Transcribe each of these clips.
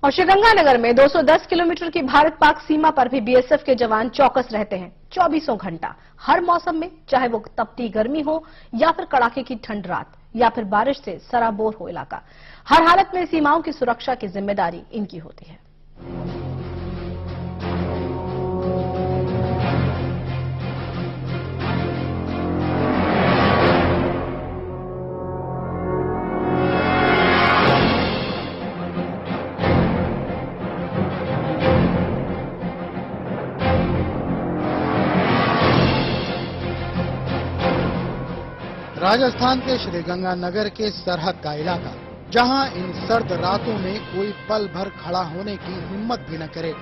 और श्रीगंगानगर में 210 किलोमीटर की भारत पाक सीमा पर भी बीएसएफ के जवान चौकस रहते हैं 24 घंटा, हर मौसम में, चाहे वो तपती गर्मी हो या फिर कड़ाके की ठंड रात या फिर बारिश से सराबोर हो इलाका। हर हालत में सीमाओं की सुरक्षा की जिम्मेदारी इनकी होती है। राजस्थान के श्रीगंगानगर के सरहद का इलाका, जहां इन सर्द रातों में कोई पल भर खड़ा होने की हिम्मत भी न करे,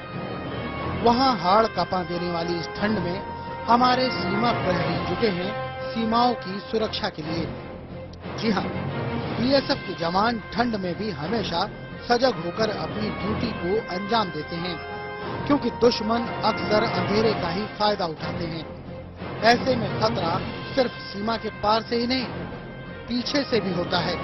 वहां हाड़ कांपा देने वाली इस ठंड में हमारे सीमा प्रहरी जुटे हैं सीमाओं की सुरक्षा के लिए। जी हां, बीएसएफ के जवान ठंड में भी हमेशा सजग होकर अपनी ड्यूटी को अंजाम देते हैं, क्योंकि दुश्मन अक्सर अंधेरे का ही फायदा उठाते हैं। ऐसे में खतरा सिर्फ सीमा के पार से ही नहीं, पीछे से भी होता है।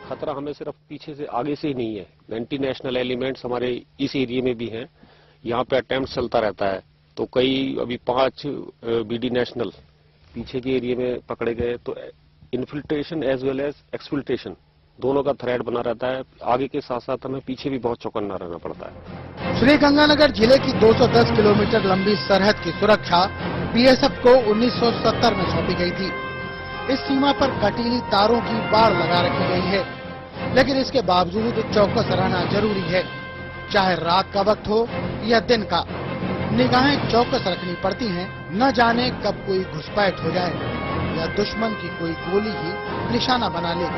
खतरा हमें सिर्फ पीछे से, आगे से ही नहीं है। एंटी नेशनल एलिमेंट्स हमारे इस एरिया में भी हैं। यहाँ पे अटेम्प्ट चलता रहता है, तो कई अभी 5 बीडी नेशनल पीछे के एरिया में पकड़े गए। तो infiltration as well as exfiltration दोनों का थ्रेड बना रहता है। आगे के साथ साथ हमें पीछे भी बहुत चौकन्ना रहना पड़ता है। श्रीगंगानगर जिले की 210 किलोमीटर लंबी सरहद की सुरक्षा बीएसएफ को 1970 में सौंपी गई थी। इस सीमा पर कटीली तारों की बाड़ लगा रखी गई है, लेकिन इसके बावजूद चौकस रहना जरूरी है, चाहे रात का वक्त हो या दिन का। निगाहें चौकस रखनी पड़ती हैं, न जाने कब कोई घुसपैठ हो जाए या दुश्मन की कोई गोली ही निशाना बना ले।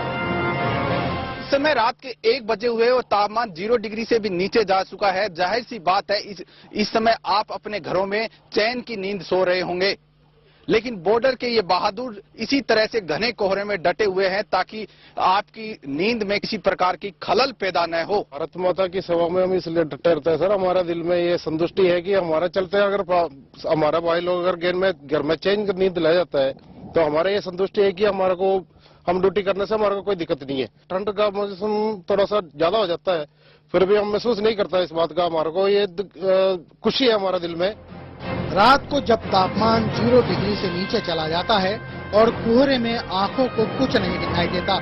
इस समय रात के 1 बजे हुए और तापमान 0 डिग्री से भी नीचे जा चुका है। जाहिर सी बात है इस समय आप अपने घरों में चैन की नींद सो रहे होंगे, लेकिन बॉर्डर के ये बहादुर इसी तरह से घने कोहरे में डटे हुए हैं ताकि आपकी नींद में किसी प्रकार की खलल पैदा न हो। भारत माता की सेवा में हम इसलिए डटे रहते हैं सर। हमारा दिल में ये संतुष्टि है कि हमारा चलते अगर हमारा भाई लोग अगर घर में चैन की नींद ले जाता है, तो हमारा ये संतुष्टि है कि हमारे को हम ड्यूटी करने से हमारे को कोई दिक्कत नहीं है। ठंड का मौसम थोड़ा सा ज्यादा हो जाता है, फिर भी हम महसूस नहीं करता इस बात का। हमारे को ये खुशी है हमारा दिल में। रात को जब तापमान 0 डिग्री से नीचे चला जाता है और कोहरे में आंखों को कुछ नहीं दिखाई देता,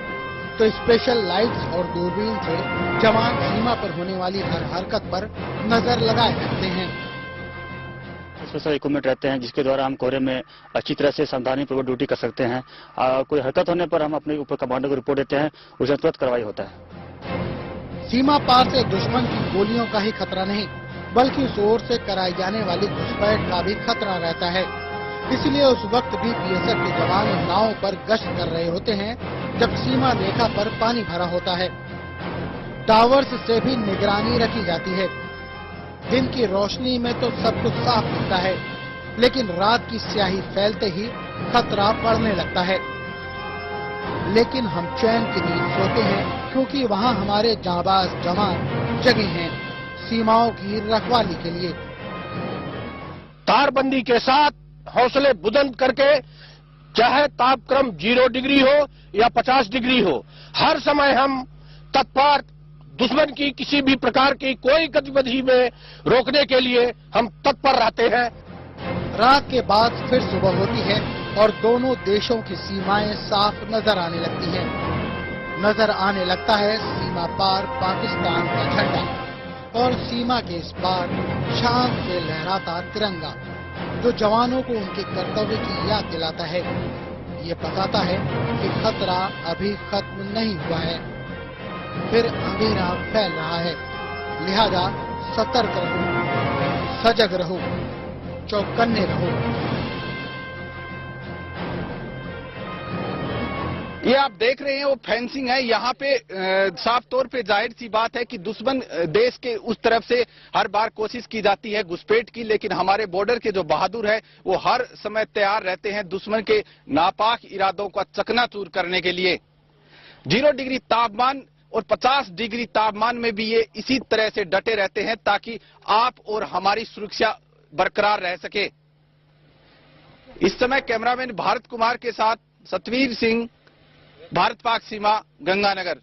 तो स्पेशल लाइट्स और दूरबीन से जवान सीमा पर होने वाली हर हरकत पर नजर लगाए रखते हैं। स्पेशल इक्विपमेंट रहते हैं जिसके द्वारा हम कोहरे में अच्छी तरह से सावधानी पूर्वक ड्यूटी कर सकते हैं। कोई हरकत होने पर हम अपने ऊपर कमांडर को रिपोर्ट देते हैं, उसे तुरंत कार्रवाई होता है। सीमा पार से दुश्मन की गोलियों का ही खतरा नहीं, बल्कि उस ओर से कराई जाने वाली घुसपैठ का भी खतरा रहता है। इसलिए उस वक्त भी बीएसएफ के जवान नावों पर गश्त कर रहे होते हैं जब सीमा रेखा पर पानी भरा होता है। टावर्स से भी निगरानी रखी जाती है। दिन की रोशनी में तो सब कुछ साफ दिखता है, लेकिन रात की स्याही फैलते ही खतरा बढ़ने लगता है। लेकिन हम चैन की नींद सोते हैं, क्योंकि वहाँ हमारे जांबाज जवान जगे हैं सीमाओं की रखवाली के लिए। तारबंदी के साथ हौसले बुलंद करके, चाहे तापक्रम 0 डिग्री हो या 50 डिग्री हो, हर समय हम तत्पर दुश्मन की किसी भी प्रकार की कोई गतिविधि में रोकने के लिए हम तत्पर रहते हैं। रात के बाद फिर सुबह होती है और दोनों देशों की सीमाएं साफ नजर आने लगती हैं। नजर आने लगता है सीमा पार पाकिस्तान का झंडा और सीमा के इस पार शान से लहराता तिरंगा, जो जवानों को उनके कर्तव्य की याद दिलाता है। ये बताता है कि खतरा अभी खत्म नहीं हुआ है, फिर अंधेरा फैल रहा है। लिहाजा सतर्क रहो, सजग रहो, चौकन्ने रहो। ये आप देख रहे हैं वो फेंसिंग है। यहाँ पे साफ तौर पे जाहिर सी बात है कि दुश्मन देश के उस तरफ से हर बार कोशिश की जाती है घुसपैठ की, लेकिन हमारे बॉर्डर के जो बहादुर है वो हर समय तैयार रहते हैं दुश्मन के नापाक इरादों का चकनाचूर करने के लिए। 0 डिग्री तापमान और 50 डिग्री तापमान में भी ये इसी तरह से डटे रहते हैं ताकि आप और हमारी सुरक्षा बरकरार रह सके। इस समय कैमरामैन भारत कुमार के साथ सतवीर सिंह, भारत पाक सीमा, गंगानगर।